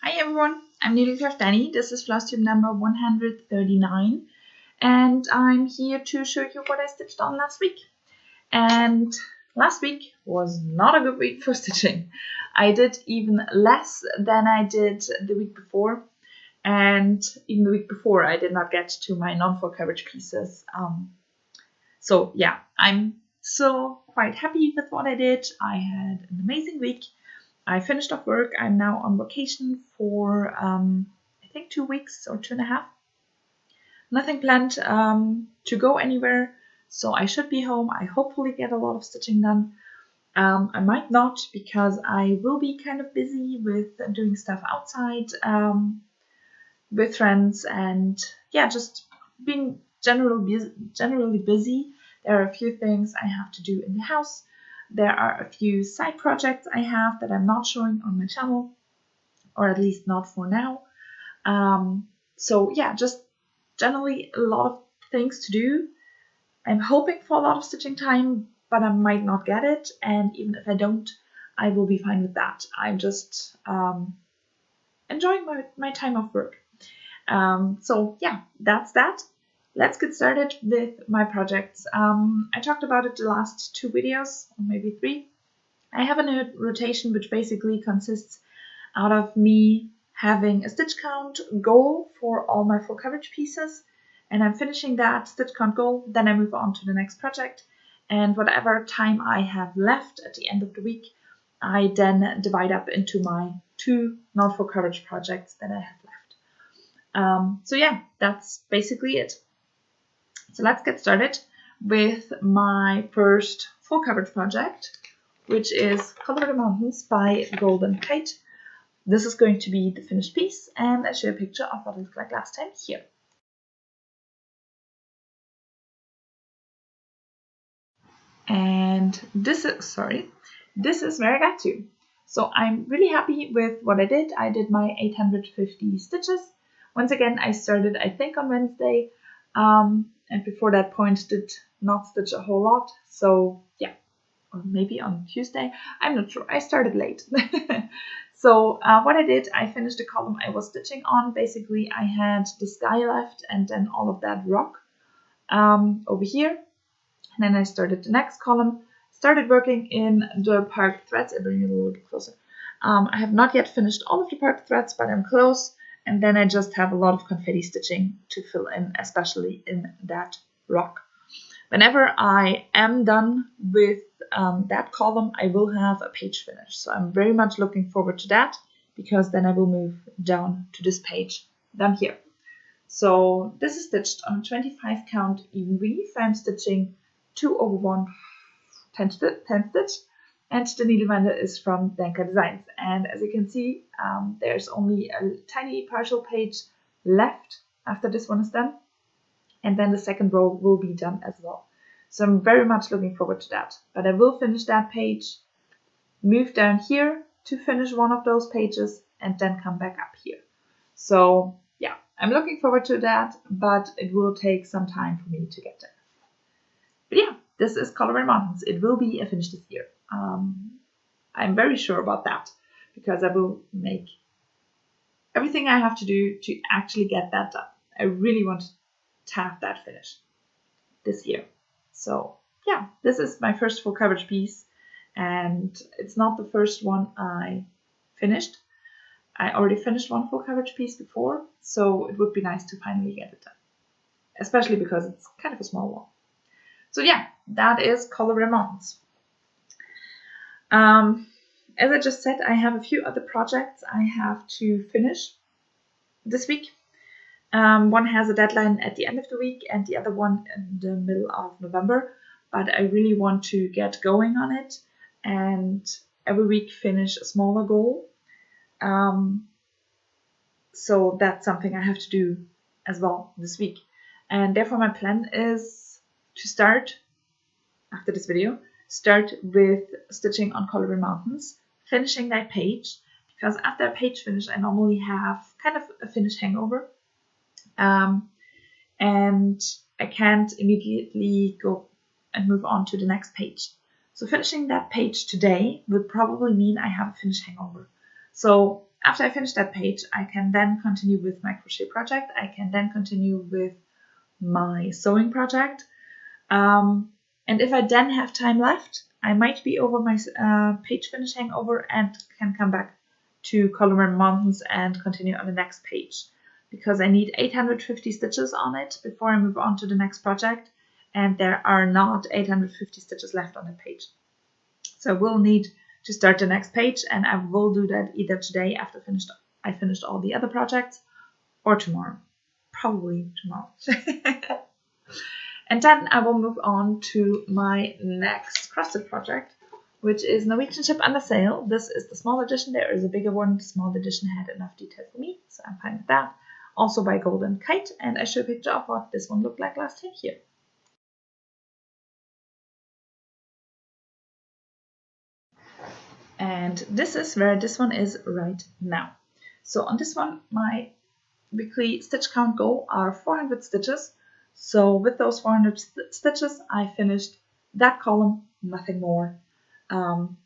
Hi everyone, I'm Needlecraft Danny. This is flosstube number 139 and I'm here to show you what I stitched on last week. And last week was not a good week for stitching. I did even less than I did the week before, and even the week before I did not get to my non-full coverage pieces. So yeah, I'm still quite happy with what I did. I had an amazing week. I finished off work. I'm now on vacation for I think 2 weeks or 2.5. Nothing planned to go anywhere, so I should be home. I hopefully get a lot of stitching done. I might not, because I will be kind of busy with doing stuff outside with friends, and yeah, just being generally busy. There are a few things I have to do in the house. There are a few side projects I have that I'm not showing on my channel, or at least not for now. So yeah, just generally a lot of things to do. I'm hoping for a lot of stitching time, but I might not get it, and even if I don't, I will be fine with that. I'm just enjoying my time off work. So yeah, that's that. Let's get started with my projects. I talked about it the last 2 videos, or maybe 3. I have a rotation which basically consists out of me having a stitch count goal for all my full coverage pieces, and I'm finishing that stitch count goal, then I move on to the next project, and whatever time I have left at the end of the week, I then divide up into my 2 non-full coverage projects that I have left. So yeah, that's basically it. So let's get started with my first full coverage project, which is Color the Mountains by Golden Kite. This is going to be the finished piece, and I show a picture of what it looked like last time here. And this is where I got to. So I'm really happy with what I did. I did my 850 stitches. Once again, I started, I think, on Wednesday, and before that point did not stitch a whole lot. So yeah, or maybe on Tuesday, I'm not sure. I started late. So what I did, I finished the column I was stitching on. Basically, I had the sky left and then all of that rock over here. And then I started the next column, started working in the parked threads. I bring it a little bit closer. I have not yet finished all of the parked threads, but I'm close. And then I just have a lot of confetti stitching to fill in, especially in that rock. Whenever I am done with that column, I will have a page finish. So I'm very much looking forward to that, because then I will move down to this page down here. So this is stitched on 25 count even weave. I'm stitching 2/1 10 stitch, and the needleminder is from Denka Designs. And as you can see, there's only a tiny partial page left after this one is done, and then the second row will be done as well. So I'm very much looking forward to that. But I will finish that page, move down here to finish one of those pages, and then come back up here. So yeah, I'm looking forward to that, but it will take some time for me to get there. But yeah, this is Colorado Mountains. It will be a finish this year. I'm very sure about that, because I will make everything I have to do to actually get that done. I really want to have that finished this year. So yeah, this is my first full coverage piece, and it's not the first one I finished. I already finished one full coverage piece before, so it would be nice to finally get it done, especially because it's kind of a small one. So yeah, that is Colorado Mountains. As I just said, I have a few other projects I have to finish this week. One has a deadline at the end of the week, and the other one in the middle of November. But I really want to get going on it, and every week finish a smaller goal. So that's something I have to do as well this week. And therefore my plan is to start, after this video, start with stitching on Colorado Mountains, finishing that page, because after a page finish I normally have kind of a finish hangover, and I can't immediately go and move on to the next page. So finishing that page today would probably mean I have a finish hangover. So after I finish that page, I can then continue with my crochet project. I can then continue with my sewing project. And if I then have time left, I might be over my page finish hangover and can come back to Column Mountains and continue on the next page, because I need 850 stitches on it before I move on to the next project, and there are not 850 stitches left on the page. So I will need to start the next page, and I will do that either today after I finished all the other projects, or tomorrow. Probably tomorrow. And then I will move on to my next cross-stitch project, which is Norwegian Ship Under Sail. This is the small edition. There is a bigger one. The small edition had enough detail for me, so I'm fine with that. Also by Golden Kite, and I show a picture of what this one looked like last time here. And this is where this one is right now. So on this one, my weekly stitch count goal are 400 stitches. So with those 400 stitches, I finished that column, nothing more.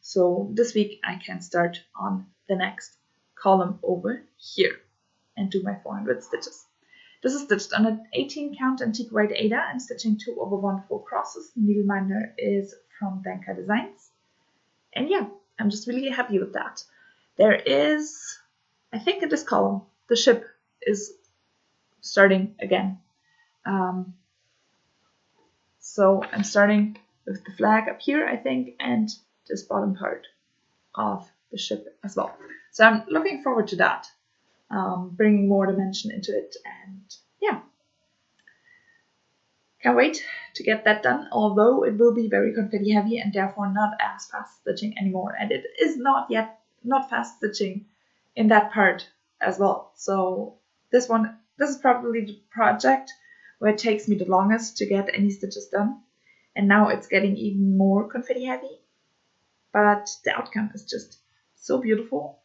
So this week I can start on the next column over here and do my 400 stitches. This is stitched on an 18 count antique white Aida. I'm stitching 2 over 1 full crosses. Needleminder is from Danka Designs. And yeah, I'm just really happy with that. There is, I think in this column, the ship is starting again. So I'm starting with the flag up here, I think, and this bottom part of the ship as well. So I'm looking forward to that, bringing more dimension into it, and yeah. Can't wait to get that done, although it will be very confetti heavy and therefore not as fast stitching anymore. And it is not fast stitching in that part as well. So this is probably the project where it takes me the longest to get any stitches done. And now it's getting even more confetti heavy. But the outcome is just so beautiful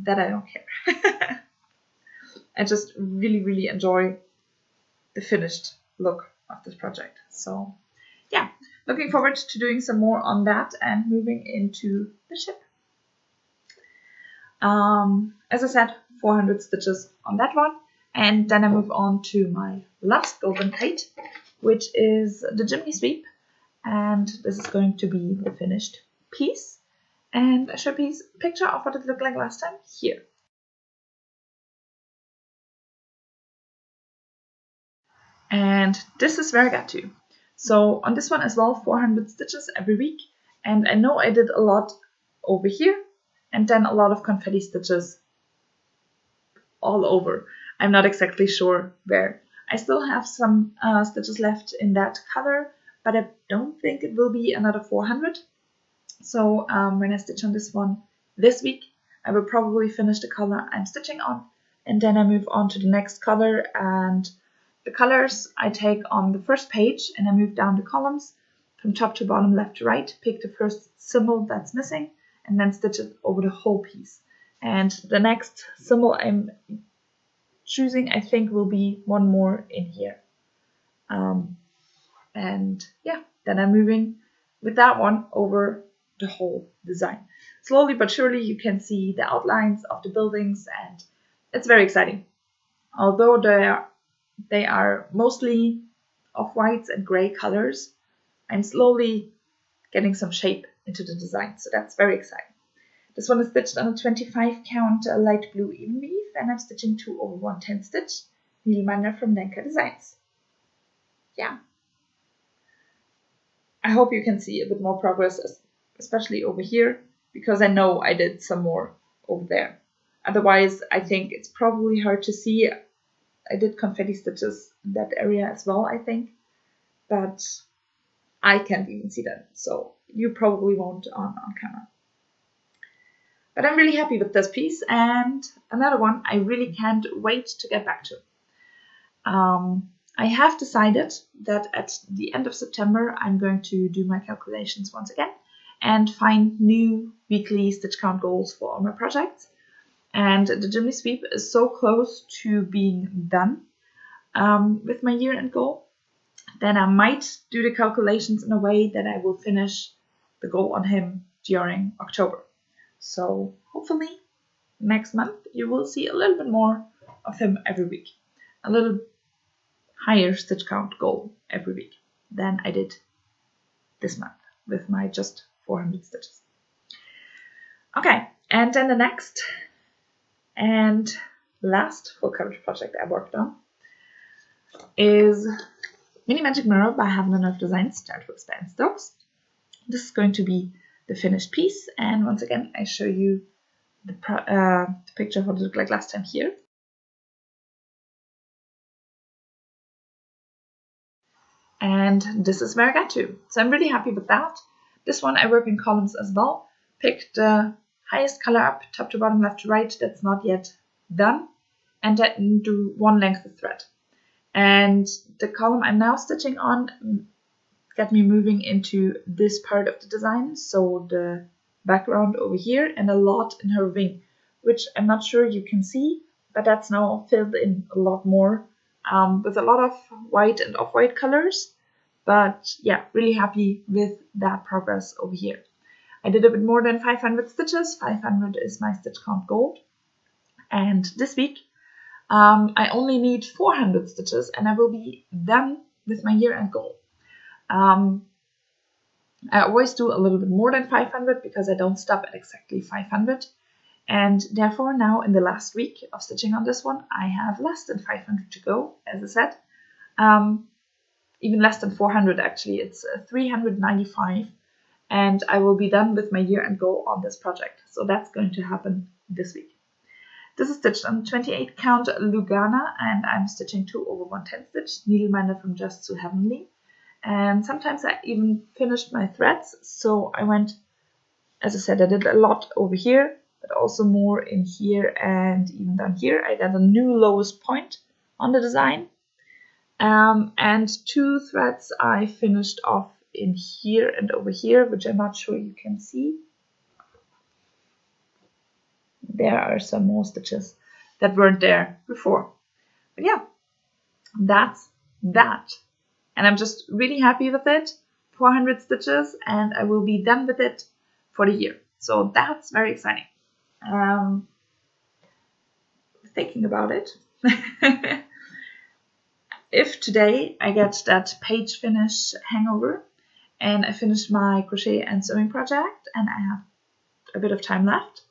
that I don't care. I just really, really enjoy the finished look of this project. So yeah, looking forward to doing some more on that and moving into the ship. As I said, 400 stitches on that one, and then I move on to my last Golden Kite, which is the chimney sweep, and this is going to be the finished piece, and I show a picture of what it looked like last time here. And this is where I got to. So on this one as well, 400 stitches every week, and I know I did a lot over here and then a lot of confetti stitches all over. I'm not exactly sure where. I still have some stitches left in that color, but I don't think it will be another 400. So when I stitch on this one this week, I will probably finish the color I'm stitching on, and then I move on to the next color. And the colors I take on the first page, and I move down the columns from top to bottom, left to right, pick the first symbol that's missing, and then stitch it over the whole piece. And the next symbol I'm choosing, I think, will be one more in here. And yeah, then I'm moving with that one over the whole design. Slowly but surely you can see the outlines of the buildings, and it's very exciting. Although they are mostly of whites and gray colors, I'm slowly getting some shape into the design, so that's very exciting. This one is stitched on a 25 count light blue even weave, and I'm stitching 2 over 110 stitch, needleminder from Danka Designs. Yeah. I hope you can see a bit more progress, especially over here, because I know I did some more over there. Otherwise, I think it's probably hard to see. I did confetti stitches in that area as well, I think, but I can't even see that, so you probably won't on camera. But I'm really happy with this piece, and another one I really can't wait to get back to. I have decided that at the end of September I'm going to do my calculations once again and find new weekly stitch count goals for all my projects. And the chimney sweep is so close to being done with my year-end goal, then I might do the calculations in a way that I will finish the goal on him during October. So hopefully next month you will see a little bit more of him every week. A little higher stitch count goal every week than I did this month with my just 400 stitches. Okay, and then the next and last full coverage project I worked on is Mini Magic Mirror by Heaven and Earth Designs Start Hooks by Stokes. This is going to be the finished piece, and once again I show you the picture of what it looked like last time here. And this is where I got to. So I'm really happy with that. This one I work in columns as well. Picked the highest color up, top to bottom, left to right, that's not yet done, and then do one length of thread. And the column I'm now stitching on got me moving into this part of the design, so the background over here and a lot in her wing, which I'm not sure you can see, but that's now filled in a lot more with a lot of white and off-white colors. But yeah, really happy with that progress over here. I did a bit more than 500 stitches. 500 is my stitch count goal. And this week I only need 400 stitches and I will be done with my year-end goal. I always do a little bit more than 500 because I don't stop at exactly 500. And therefore now in the last week of stitching on this one, I have less than 500 to go, as I said. Even less than 400 actually, it's 395. And I will be done with my year-end goal on this project. So that's going to happen this week. This is stitched on 28 count Lugana, and I'm stitching 2 over 1/10 stitch, needleminder from Just to Heavenly. And sometimes I even finished my threads. So I went, as I said, I did a lot over here, but also more in here and even down here. I got a new lowest point on the design. And 2 threads I finished off in here and over here, which I'm not sure you can see. There are some more stitches that weren't there before. But yeah, that's that. And I'm just really happy with it. 400 stitches and I will be done with it for the year. So that's very exciting. Thinking about it. If today I get that page finish hangover and I finish my crochet and sewing project and I have a bit of time left,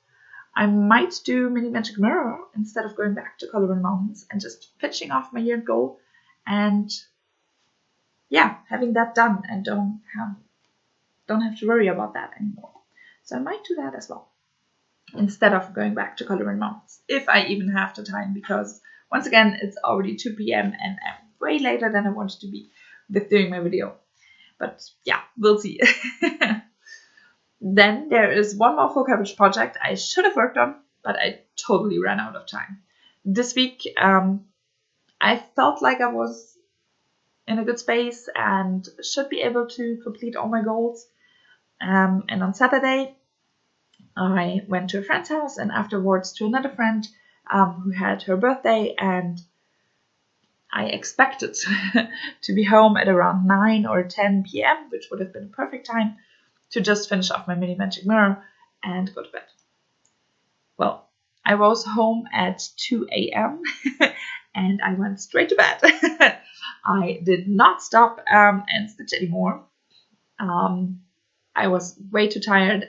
I might do Mini Magic Mirror instead of going back to Color in Mountains and just finishing off my year goal and yeah, having that done and don't have to worry about that anymore. So I might do that as well instead of going back to Color in Mountains, if I even have the time, because once again it's already 2 p.m. and I'm way later than I wanted to be with doing my video. But yeah, we'll see. Then there is one more full coverage project I should have worked on, but I totally ran out of time. This week I felt like I was in a good space and should be able to complete all my goals. And on Saturday I went to a friend's house and afterwards to another friend who had her birthday, and I expected to be home at around 9 or 10 p.m., which would have been a perfect time to just finish off my Mini Magic Mirror and go to bed. Well, I was home at 2 a.m. and I went straight to bed. I did not stop and stitch anymore. I was way too tired,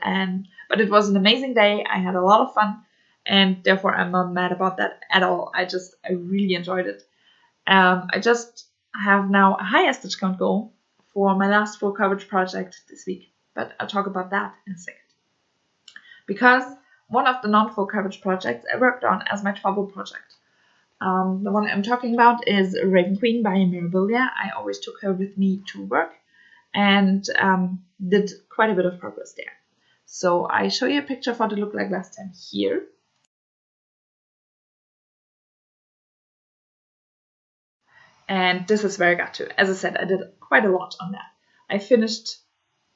but it was an amazing day. I had a lot of fun, and therefore I'm not mad about that at all. I really enjoyed it. I just have now a higher stitch count goal for my last full coverage project this week, but I'll talk about that in a second. Because one of the non-full coverage projects I worked on as my trouble project. The one I'm talking about is Raven Queen by Mirabilia. I always took her with me to work and did quite a bit of progress there. So I show you a picture of what it looked like last time here. And this is where I got to. As I said, I did quite a lot on that. I finished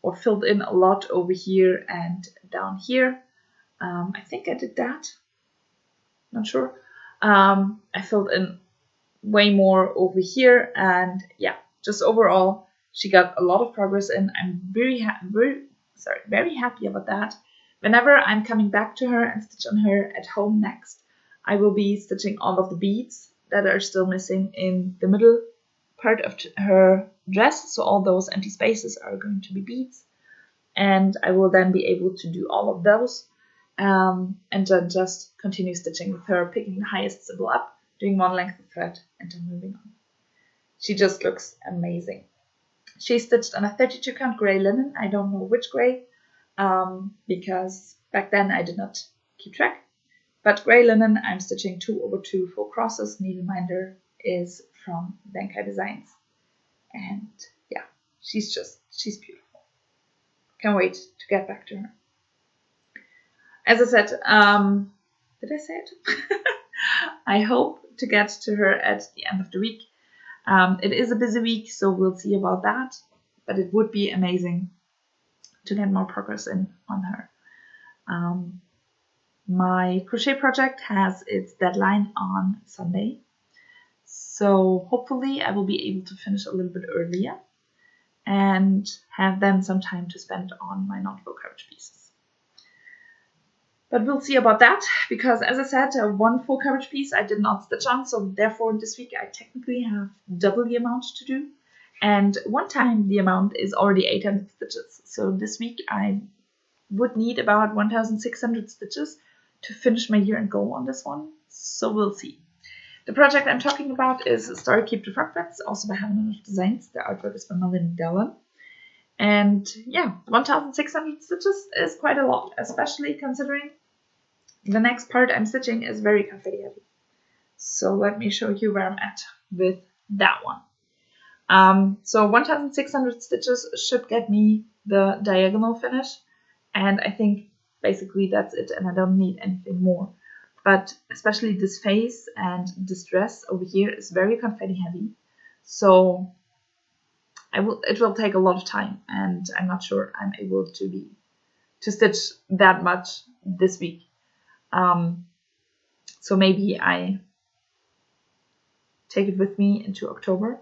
or filled in a lot over here and down here. I think I did that. Not sure. I filled in way more over here, and yeah, just overall, she got a lot of progress in. I'm very happy about that. Whenever I'm coming back to her and stitch on her at home next, I will be stitching all of the beads that are still missing in the middle part of her dress. So all those empty spaces are going to be beads. And I will then be able to do all of those and then just continue stitching with her, picking the highest symbol up, doing one length of thread, and then moving on. She just looks amazing. She's stitched on a 32 count gray linen. I don't know which gray, because back then I did not keep track. But gray linen, I'm stitching 2/2 full crosses. Needleminder is from Denkai Designs. And yeah, she's beautiful. Can't wait to get back to her. As I said, did I say it? I hope to get to her at the end of the week. It is a busy week, so we'll see about that. But it would be amazing to get more progress in on her. My crochet project has its deadline on Sunday. So hopefully I will be able to finish a little bit earlier and have then some time to spend on my non-full coverage pieces. But we'll see about that, because as I said, one full coverage piece I did not stitch on, so therefore this week I technically have double the amount to do. And one time the amount is already 800 stitches. So this week I would need about 1,600 stitches to finish my year-end goal on this one. So we'll see. The project I'm talking about is Story Keep the Frog Threads, also by Having Designs. The artwork is by Melanie Dellen. And yeah, 1,600 stitches is quite a lot, especially considering the next part I'm stitching is very confetti heavy. So let me show you where I'm at with that one. So 1,600 stitches should get me the diagonal finish. And I think basically that's it, and I don't need anything more. But especially this face and this dress over here is very confetti heavy. So it will take a lot of time, and I'm not sure I'm able to stitch that much this week. So maybe I take it with me into October,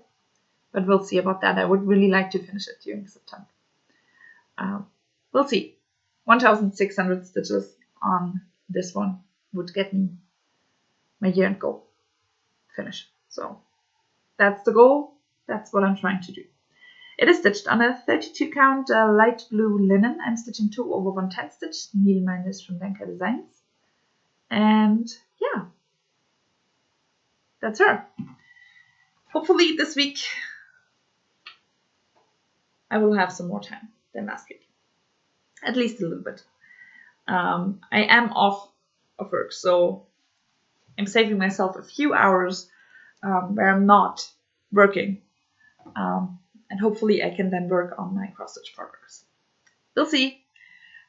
but we'll see about that. I would really like to finish it during September. We'll see. 1,600 stitches on this one would get me my year-end goal finish. So that's the goal. That's what I'm trying to do. It is stitched on a 32 count light blue linen. I'm stitching 2/110 stitch, needleminders from Denkai Designs. And yeah, that's her. Hopefully this week I will have some more time than last week. At least a little bit. I am off of work, so I'm saving myself a few hours where I'm not working. And hopefully I can then work on my cross-stitch progress. We'll see.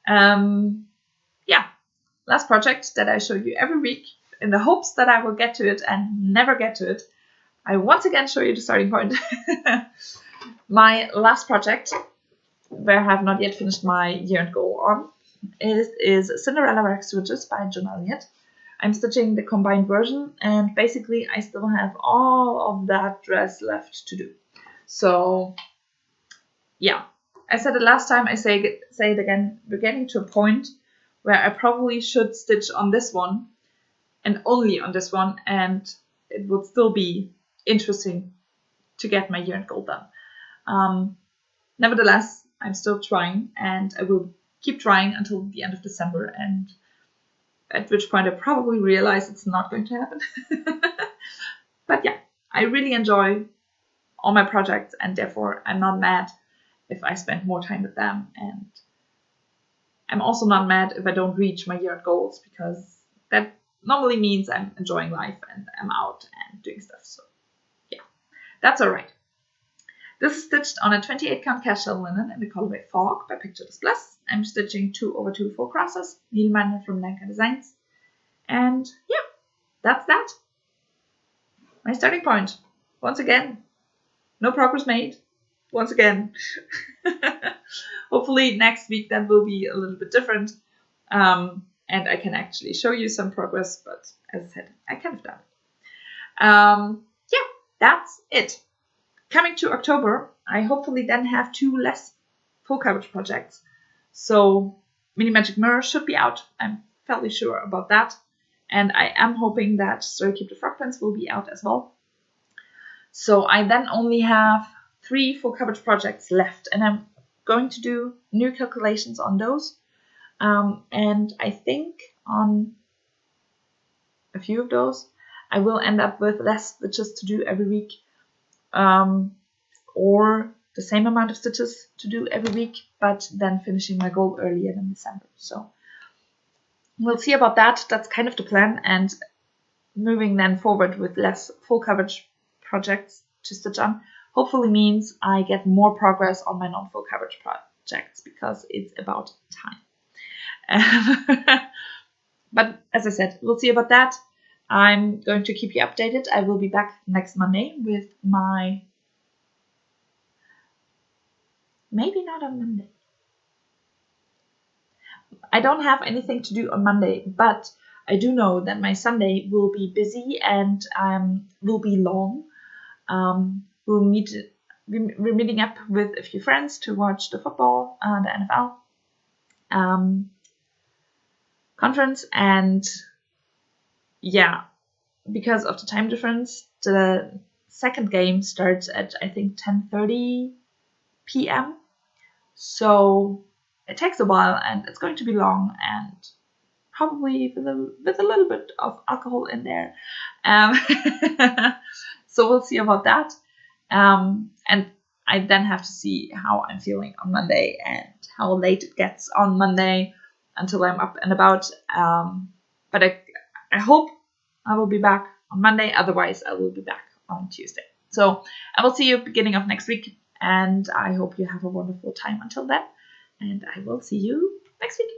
Yeah, last project that I show you every week in the hopes that I will get to it and never get to it. I once again show you the starting point. My last project, where I have not yet finished my year-end goal on, is Cinderella Rex Switches by John Elliott. I'm stitching the combined version, and basically I still have all of that dress left to do. So yeah, I said it last time, I say it again, we're getting to a point where I probably should stitch on this one and only on this one, and it would still be interesting to get my year-end goal done. Nevertheless, I'm still trying, and I will keep trying until the end of December, and at which point I probably realize it's not going to happen. But yeah, I really enjoy all my projects, and therefore I'm not mad if I spend more time with them, and I'm also not mad if I don't reach my year-end goals, because that normally means I'm enjoying life and I'm out and doing stuff. So yeah, that's alright. This is stitched on a 28 count cashel linen in the colorway Fog by Picture This Bliss. I'm stitching 2/2 full crosses, needleminder from Denkai Designs. And yeah, that's that. My starting point. Once again, no progress made. Once again. Hopefully next week that will be a little bit different. And I can actually show you some progress, but as I said, I kind of done. Yeah, that's it. Coming to October, I hopefully then have 2 less full coverage projects. So Mini Magic Mirror should be out. I'm fairly sure about that. And I am hoping that Story Keep the Frog Prince will be out as well. So I then only have 3 full coverage projects left, and I'm going to do new calculations on those. And I think on a few of those, I will end up with less stitches to do every week, or the same amount of stitches to do every week, but then finishing my goal earlier than December. So we'll see about that. That's kind of the plan, and moving then forward with less full coverage projects to stitch on hopefully means I get more progress on my non-full coverage projects, because it's about time. But as I said, we'll see about that. I'm going to keep you updated. I will be back next Monday with my... Maybe not on Monday. I don't have anything to do on Monday, but I do know that my Sunday will be busy and will be long. We're meeting up with a few friends to watch the football, the NFL conference, and yeah, because of the time difference, the second game starts at, I think, 10:30 p.m. So it takes a while, and it's going to be long, and probably with a little bit of alcohol in there. So we'll see about that. And I then have to see how I'm feeling on Monday and how late it gets on Monday until I'm up and about. But I hope I will be back on Monday. Otherwise, I will be back on Tuesday. So I will see you beginning of next week, and I hope you have a wonderful time until then. And I will see you next week.